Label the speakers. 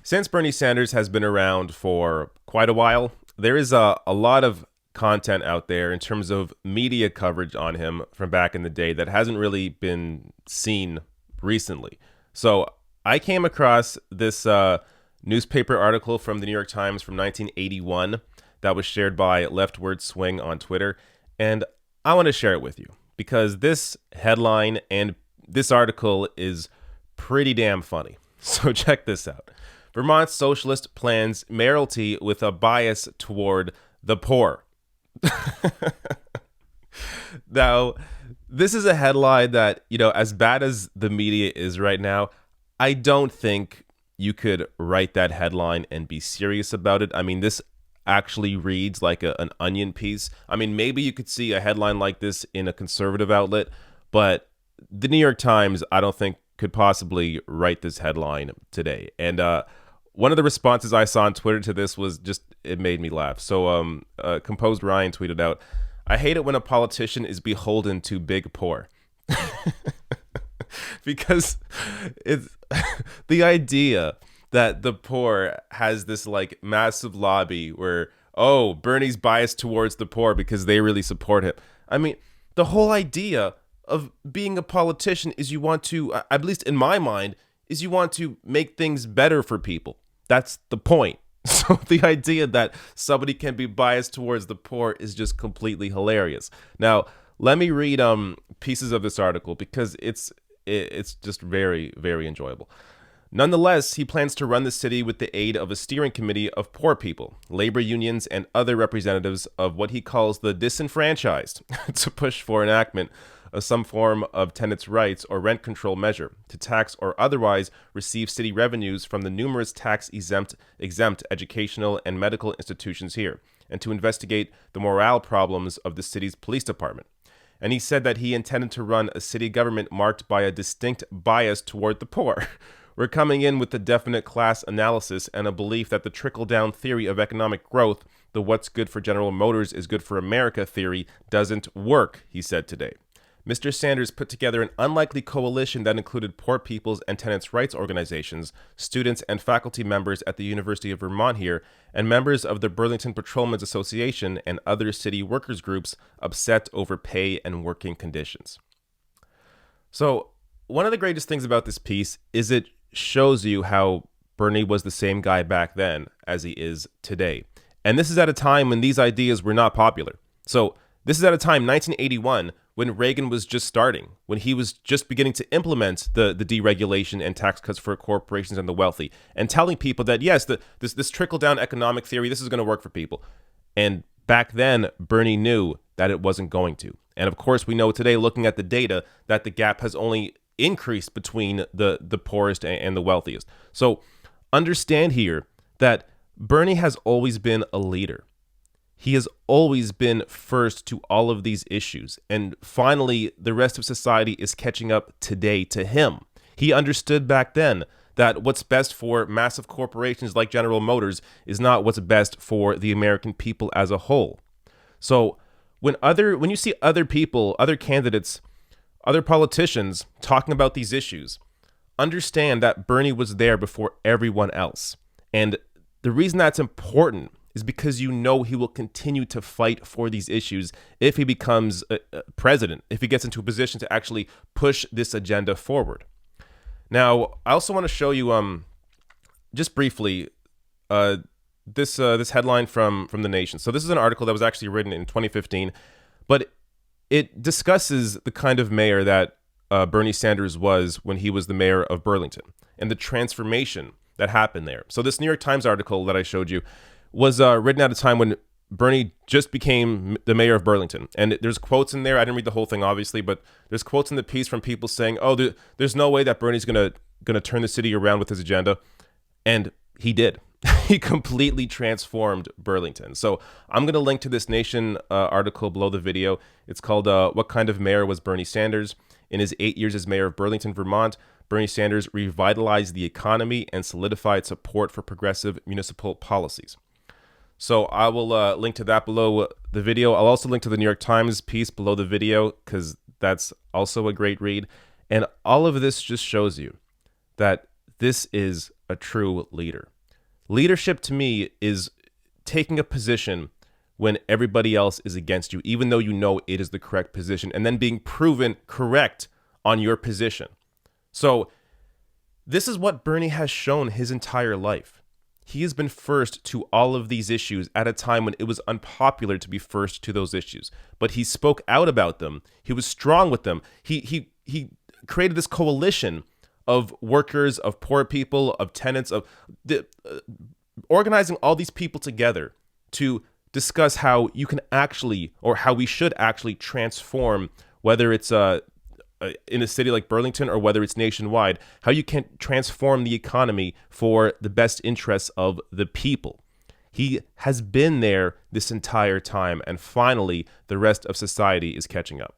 Speaker 1: Since Bernie Sanders has been around for quite a while, there is a lot of content out there in terms of media coverage on him from back in the day that hasn't really been seen recently. So I came across this newspaper article from the New York Times from 1981 that was shared by Leftward Swing on Twitter, and I want to share it with you because this headline and this article is pretty damn funny. So check this out. Vermont socialist plans mayoralty with a bias toward the poor. Now, this is a headline that, as bad as the media is right now, I don't think you could write that headline and be serious about it. I mean, this actually reads like an onion piece. I mean, maybe you could see a headline like this in a conservative outlet, but the New York Times, I don't think, could possibly write this headline today. And one of the responses I saw on Twitter to this was just, it made me laugh. So Composed Ryan tweeted out, "I hate it when a politician is beholden to big poor." Because it's the idea that the poor has this like massive lobby where, oh, Bernie's biased towards the poor because they really support him. I mean, the whole idea of being a politician is you want to, at least in my mind, is you want to make things better for people. That's the point. So the idea that somebody can be biased towards the poor is just completely hilarious. Now, let me read pieces of this article because it's just very, very enjoyable. Nonetheless, he plans to run the city with the aid of a steering committee of poor people, labor unions, and other representatives of what he calls the disenfranchised to push for enactment of some form of tenants' rights or rent control measure to tax or otherwise receive city revenues from the numerous tax-exempt educational and medical institutions here, and to investigate the morale problems of the city's police department. And he said that he intended to run a city government marked by a distinct bias toward the poor. We're coming in with a definite class analysis and a belief that the trickle-down theory of economic growth, the what's good for General Motors is good for America theory, doesn't work, he said today. Mr. Sanders put together an unlikely coalition that included poor people's and tenants' rights organizations, students and faculty members at the University of Vermont here, and members of the Burlington Patrolmen's Association and other city workers groups upset over pay and working conditions. So, one of the greatest things about this piece is it shows you how Bernie was the same guy back then as he is today. And this is at a time when these ideas were not popular. So, this is at a time, 1981, when Reagan was just starting, when he was just beginning to implement the deregulation and tax cuts for corporations and the wealthy, and telling people that, yes, this trickle-down economic theory, this is going to work for people. And back then, Bernie knew that it wasn't going to. And of course, we know today, looking at the data, that the gap has only increased between the poorest and the wealthiest. So understand here that Bernie has always been a leader. He has always been first to all of these issues. And finally, the rest of society is catching up today to him. He understood back then that what's best for massive corporations like General Motors is not what's best for the American people as a whole. So when you see other people, other candidates, other politicians talking about these issues, understand that Bernie was there before everyone else. And the reason that's important is because you know he will continue to fight for these issues if he becomes a president, if he gets into a position to actually push this agenda forward. Now, I also want to show you, just briefly, this headline from The Nation. So this is an article that was actually written in 2015, but it discusses the kind of mayor that Bernie Sanders was when he was the mayor of Burlington and the transformation that happened there. So this New York Times article that I showed you was written at a time when Bernie just became the mayor of Burlington. And there's quotes in there. I didn't read the whole thing, obviously, but there's quotes in the piece from people saying, oh, there's no way that Bernie's gonna turn the city around with his agenda. And he did. He completely transformed Burlington. So I'm going to link to this Nation article below the video. It's called What Kind of Mayor Was Bernie Sanders? In his 8 years as mayor of Burlington, Vermont, Bernie Sanders revitalized the economy and solidified support for progressive municipal policies. So I will link to that below the video. I'll also link to the New York Times piece below the video because that's also a great read. And all of this just shows you that this is a true leader. Leadership to me is taking a position when everybody else is against you, even though you know it is the correct position, and then being proven correct on your position. So this is what Bernie has shown his entire life. He has been first to all of these issues at a time when it was unpopular to be first to those issues. But he spoke out about them. He was strong with them. He created this coalition of workers, of poor people, of tenants, of organizing all these people together to discuss how you can actually, or how we should actually transform, whether it's in a city like Burlington or whether it's nationwide, how you can transform the economy for the best interests of the people. He has been there this entire time, and finally, the rest of society is catching up.